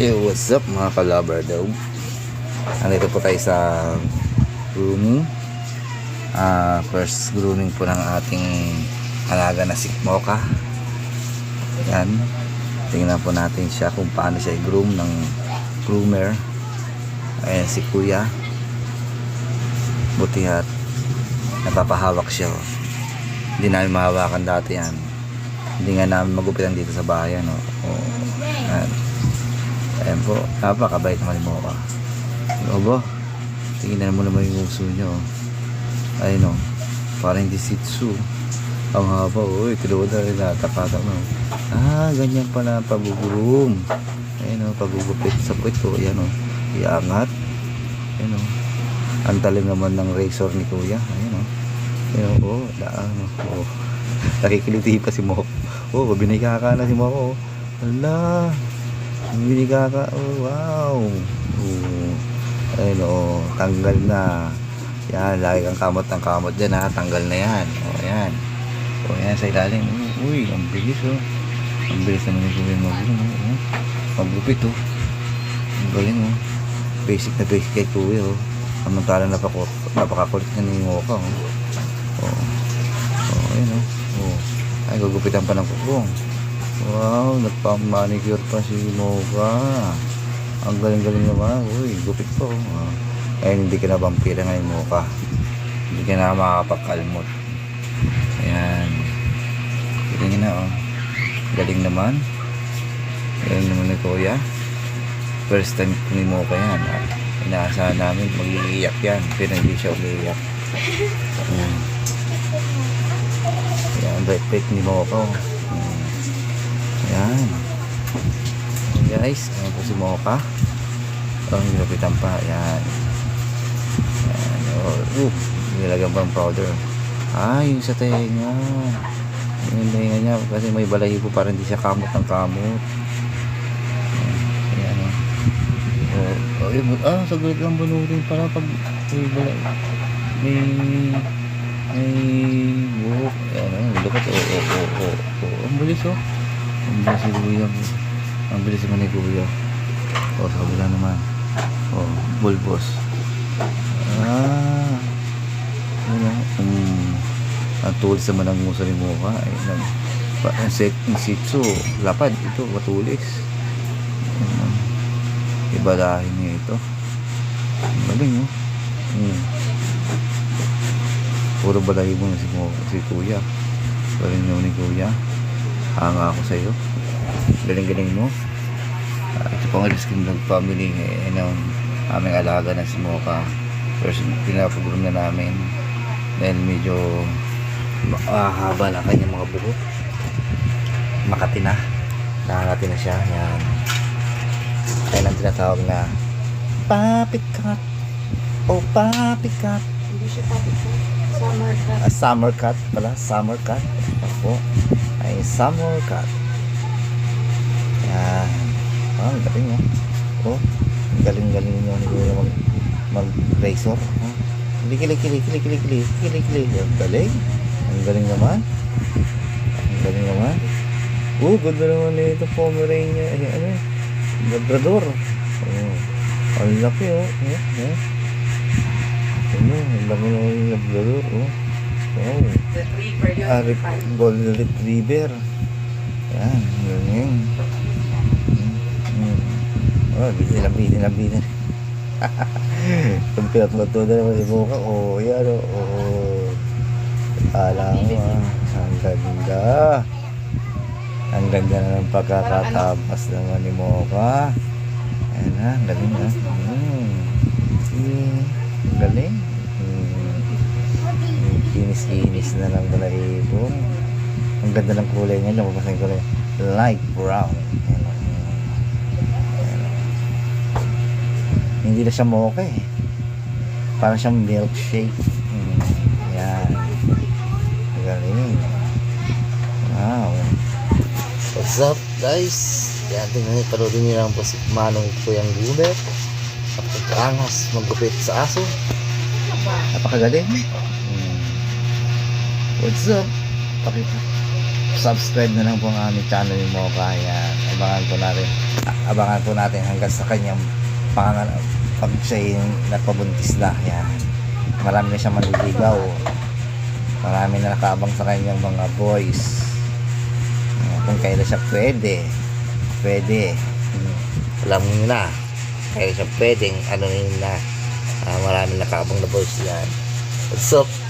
Hey, what's up mga ka-lover dog? Nandito po tayo sa grooming. First grooming po ng ating alaga na si Mocha. Yan. Tingnan po natin siya kung paano siya i-groom ng groomer. Ayan si Kuya. Buti at napapahawak siya. Hindi namin mahawakan dati yan. Hindi nga namin magupitan dito sa bahay. Ayan. Ayan po, napakabait naman ni Mocha. Obo, tingnan mo naman yung uso niya. Ayun o, parang hindi Shih Tzu. Ang haba, uy, tinuod na rin natakata mo. Ganyan pala pag-groom. Ayun o, pag-gupit sa puwit ko. Ayan o, iangat. Ayun o, ang talim naman ng razor ni Kuya. Ayun o, ayun o, daan o. Nakikiliti pa si Mocha. Binigaka na si Mocha. Hala, binigaka. Wow. Ayun o, tanggal na. Yan, lagi kang kamot ng kamot dyan ha. Tanggal na yan. Ayan. Ayan sa ilalim. Uy, ang bilis o. Ang bilis naman yung gawin mo. Magupit o. Ang galing o. Basic na basic kay Kuya o. Samantala napakakulit na ni Mocha o. Ayun o. Ay, gugupitan pa ng kuko. Wow, nagpamanicure pa si Mocha. Ang galing-galing naman. Uy, gupit po. Ayun, hindi ka na vampira ngayon, Mocha. Hindi ka na makakapagkalmot. Ayan. Kita nyo na, galing naman. Galing naman ni Kuya. First time ko ni Mocha yan. Inaasahan namin mag-iiyak yan. Pero hindi siya umiiyak. Ayan. Ayan, bait-bait ni Mocha. Ayan. Guys, ayan po si Mocha. Nilapitan pa. Ayan. Nilagyan pa ng powder. Yung sa tenga. Yung tenga niya kasi may balahibo para hindi siya kamot ng kamot. Ayan o. Saglit lang banutin para pag may buhok. Ayan o. Lukat o. Ang bilis o. Ang bilis si Kuya. Ang bilis naman ni Kuya. Sa kabila naman. Bulbos. Ang tulis naman ng musa ni Mocha. Ang Shih Tzu, lapad. Ito, matulis. Ibalahin niya ito. Galing o. Puro balahin mo na si Kuya. Galing naman ni Kuya. Hanga ako sa iyo. Galing-galing mo. Ito pang Riskin Vlog family. Aming alaga na si Mocha. First, pinapag-groom na namin. Dahil medyo haba na kanyang mga buhok. Makati na. Nakakati na siya. Yan. Ayan ang tinatawag na puppy cut. Puppy cut. Hindi siya puppy cut. Summer cut. Summer cut pala. Summer cut. Ay summer cut. Yan. Ang galing mo. Galing-galing nyo mag-razor. Kili. Ang galing. Ang galing naman. Ganda naman na ito Pomerania. Labrador. Ang laki o. Ang laki naman yung Labrador. Retriever yun. Golden Retriever. Yan. Galing. Bitin. Kung pinatmato na naman si Mocha. Yan o. Alam mo ang ganda. Ang ganda na ng pagkakatapas naman ni Mocha. Ayan na, galing na. Ang galing. Kinis-kinis na lang balahibo. Ang ganda ng kulay niya. Lumabas ang kulay. Light brown. Hindi na siya Mocha eh. Parang siyang milkshake. Yan. Galing. Wow. What's up guys? Yan, tingnan nyo. Paroodin nyo lang po si Manong Kuyang Guber. Napakangos maggupit sa aso. Napakagaling. What's up? Subscribe na lang po ang aming channel ni Mocha. Yan. abangan po natin hanggang sa kanyang panganganak pag siya napabuntis na. Yan. Marami na siya manliligaw. Marami na nakaabang sa kanyang mga boys. Kung kailan siya pwede. Alam mo na. Kailan siya pwedeng ano yun na. Marami nakaabang na boys yan. What's up?